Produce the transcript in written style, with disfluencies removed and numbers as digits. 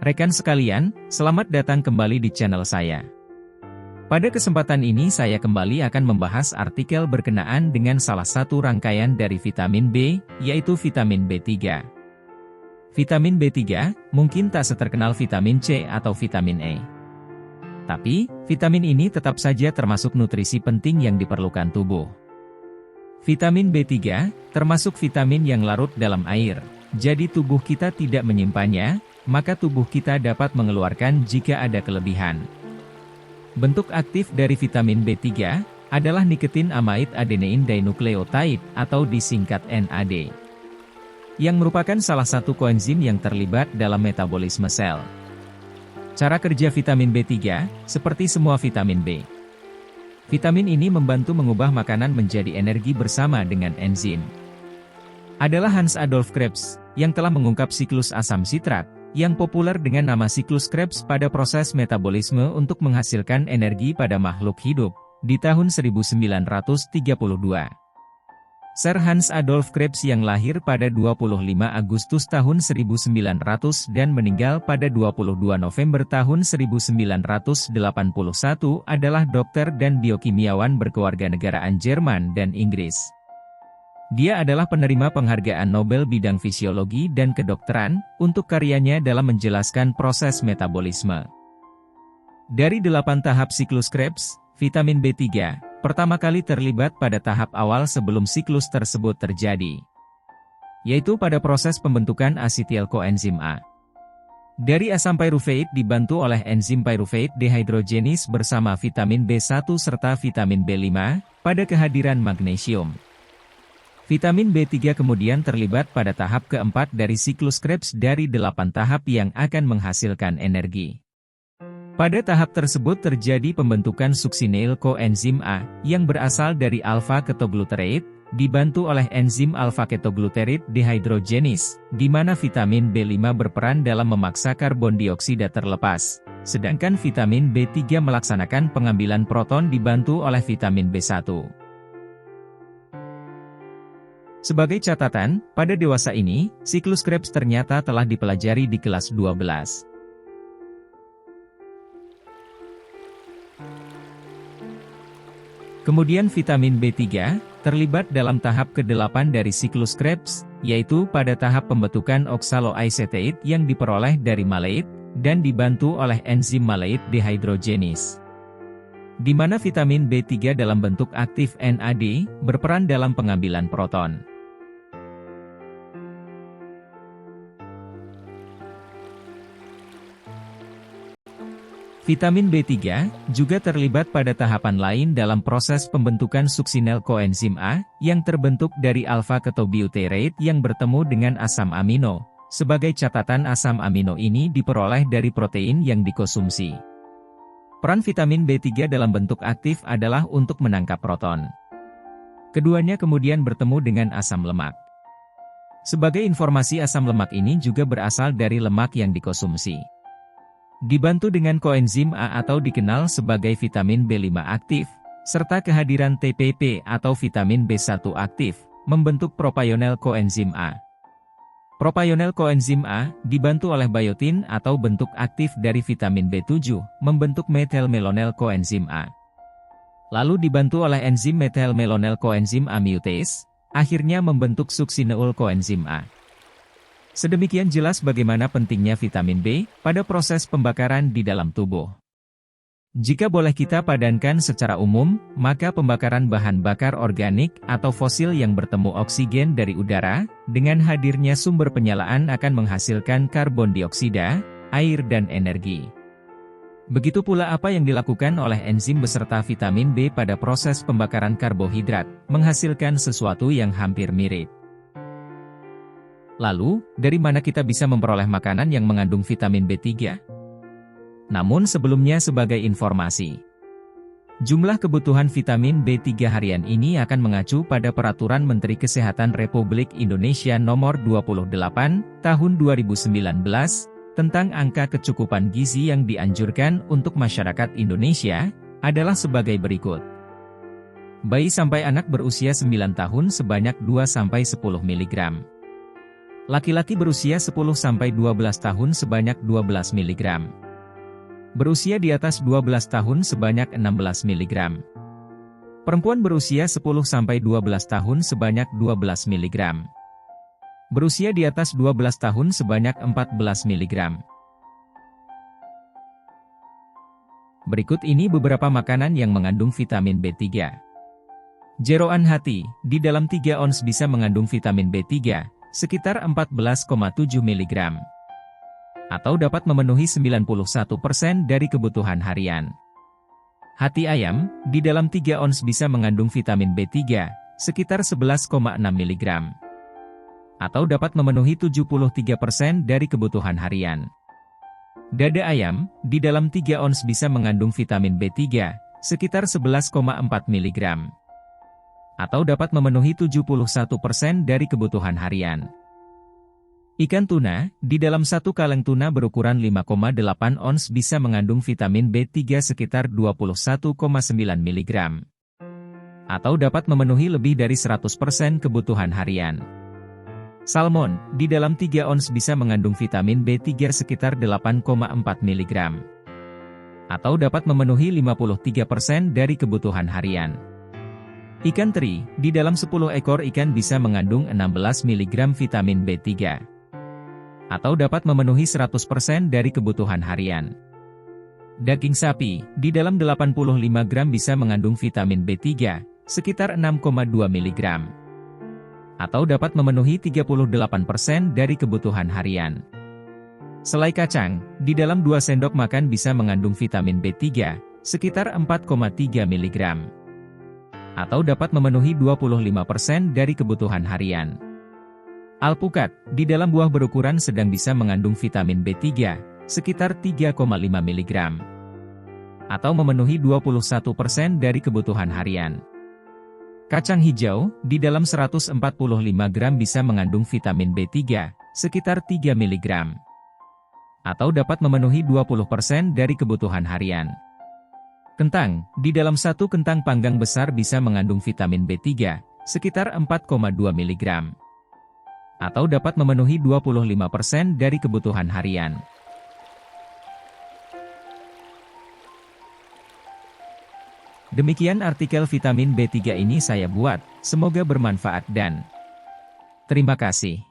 Rekan sekalian, selamat datang kembali di channel saya. Pada kesempatan ini saya kembali akan membahas artikel berkenaan dengan salah satu rangkaian dari vitamin B, yaitu vitamin B3. Vitamin B3 mungkin tak seterkenal vitamin C atau vitamin E. Tapi, vitamin ini tetap saja termasuk nutrisi penting yang diperlukan tubuh. Vitamin B3 termasuk vitamin yang larut dalam air, jadi tubuh kita tidak menyimpannya, maka tubuh kita dapat mengeluarkan jika ada kelebihan. Bentuk aktif dari vitamin B3 adalah nikotin amide adenein dinukleotide atau disingkat NAD, yang merupakan salah satu koenzim yang terlibat dalam metabolisme sel. Cara kerja vitamin B3, seperti semua vitamin B. Vitamin ini membantu mengubah makanan menjadi energi bersama dengan enzim. Adalah Hans Adolf Krebs, yang telah mengungkap siklus asam sitrat, yang populer dengan nama siklus Krebs pada proses metabolisme untuk menghasilkan energi pada makhluk hidup, di tahun 1932. Sir Hans Adolf Krebs yang lahir pada 25 Agustus tahun 1900 dan meninggal pada 22 November tahun 1981 adalah dokter dan biokimiawan berkewarganegaraan Jerman dan Inggris. Dia adalah penerima penghargaan Nobel bidang fisiologi dan kedokteran, untuk karyanya dalam menjelaskan proses metabolisme. Dari 8 tahap siklus Krebs, vitamin B3, pertama kali terlibat pada tahap awal sebelum siklus tersebut terjadi, yaitu pada proses pembentukan asetil koenzim A. Dari asam pyruvate dibantu oleh enzim pyruvate dehydrogenase bersama vitamin B1 serta vitamin B5, pada kehadiran magnesium. Vitamin B3 kemudian terlibat pada tahap keempat dari siklus Krebs dari 8 tahap yang akan menghasilkan energi. Pada tahap tersebut terjadi pembentukan succinyl koenzim A, yang berasal dari alpha-ketoglutarate, dibantu oleh enzim alpha-ketoglutarate dehydrogenase, di mana vitamin B5 berperan dalam memaksa karbon dioksida terlepas, sedangkan vitamin B3 melaksanakan pengambilan proton dibantu oleh vitamin B1. Sebagai catatan, pada dewasa ini, siklus Krebs ternyata telah dipelajari di kelas 12. Kemudian vitamin B3, terlibat dalam tahap ke-8 dari siklus Krebs, yaitu pada tahap pembentukan oxaloacetate yang diperoleh dari malate, dan dibantu oleh enzim malate dehydrogenase. Di mana vitamin B3 dalam bentuk aktif NAD, berperan dalam pengambilan proton. Vitamin B3 juga terlibat pada tahapan lain dalam proses pembentukan succinyl koenzim A, yang terbentuk dari alpha-ketobutyrate yang bertemu dengan asam amino. Sebagai catatan, asam amino ini diperoleh dari protein yang dikonsumsi. Peran vitamin B3 dalam bentuk aktif adalah untuk menangkap proton. Keduanya kemudian bertemu dengan asam lemak. Sebagai informasi, asam lemak ini juga berasal dari lemak yang dikonsumsi. Dibantu dengan koenzim A atau dikenal sebagai vitamin B5 aktif, serta kehadiran TPP atau vitamin B1 aktif, membentuk propionyl koenzim A. Propionyl koenzim A dibantu oleh biotin atau bentuk aktif dari vitamin B7, membentuk methylmalonyl koenzim A. Lalu dibantu oleh enzim methylmalonyl koenzim A mutase, akhirnya membentuk succinyl koenzim A. Sedemikian jelas bagaimana pentingnya vitamin B pada proses pembakaran di dalam tubuh. Jika boleh kita padankan secara umum, maka pembakaran bahan bakar organik atau fosil yang bertemu oksigen dari udara, dengan hadirnya sumber penyalaan akan menghasilkan karbon dioksida, air dan energi. Begitu pula apa yang dilakukan oleh enzim beserta vitamin B pada proses pembakaran karbohidrat, menghasilkan sesuatu yang hampir mirip. Lalu, dari mana kita bisa memperoleh makanan yang mengandung vitamin B3? Namun sebelumnya sebagai informasi, jumlah kebutuhan vitamin B3 harian ini akan mengacu pada Peraturan Menteri Kesehatan Republik Indonesia Nomor 28, Tahun 2019, tentang angka kecukupan gizi yang dianjurkan untuk masyarakat Indonesia, adalah sebagai berikut. Bayi sampai anak berusia 9 tahun sebanyak 2-10 mg. Laki-laki berusia 10-12 tahun sebanyak 12 mg. Berusia di atas 12 tahun sebanyak 16 mg. Perempuan berusia 10-12 tahun sebanyak 12 mg. Berusia di atas 12 tahun sebanyak 14 mg. Berikut ini beberapa makanan yang mengandung vitamin B3. Jeroan hati, di dalam 3 ons bisa mengandung vitamin B3, sekitar 14,7 mg. Atau dapat memenuhi 91% dari kebutuhan harian. Hati ayam, di dalam 3 ons bisa mengandung vitamin B3, sekitar 11,6 mg. Atau dapat memenuhi 73% dari kebutuhan harian. Dada ayam, di dalam 3 ons bisa mengandung vitamin B3, sekitar 11,4 mg. Atau dapat memenuhi 71% dari kebutuhan harian. Ikan tuna, di dalam 1 kaleng tuna berukuran 5,8 ons bisa mengandung vitamin B3 sekitar 21,9 mg. Atau dapat memenuhi lebih dari 100% kebutuhan harian. Salmon, di dalam 3 ons bisa mengandung vitamin B3 sekitar 8,4 mg. Atau dapat memenuhi 53% dari kebutuhan harian. Ikan teri, di dalam 10 ekor ikan bisa mengandung 16 mg vitamin B3. Atau dapat memenuhi 100% dari kebutuhan harian. Daging sapi, di dalam 85 gram bisa mengandung vitamin B3, sekitar 6,2 mg. Atau dapat memenuhi 38% dari kebutuhan harian. Selai kacang, di dalam 2 sendok makan bisa mengandung vitamin B3, sekitar 4,3 mg. Atau dapat memenuhi 25% dari kebutuhan harian. Alpukat, di dalam buah berukuran sedang bisa mengandung vitamin B3, sekitar 3,5 mg. Atau memenuhi 21% dari kebutuhan harian. Kacang hijau, di dalam 145 gram bisa mengandung vitamin B3, sekitar 3 mg. Atau dapat memenuhi 20% dari kebutuhan harian. Kentang, di dalam 1 kentang panggang besar bisa mengandung vitamin B3, sekitar 4,2 mg. Atau dapat memenuhi 25% dari kebutuhan harian. Demikian artikel vitamin B3 ini saya buat, semoga bermanfaat dan terima kasih.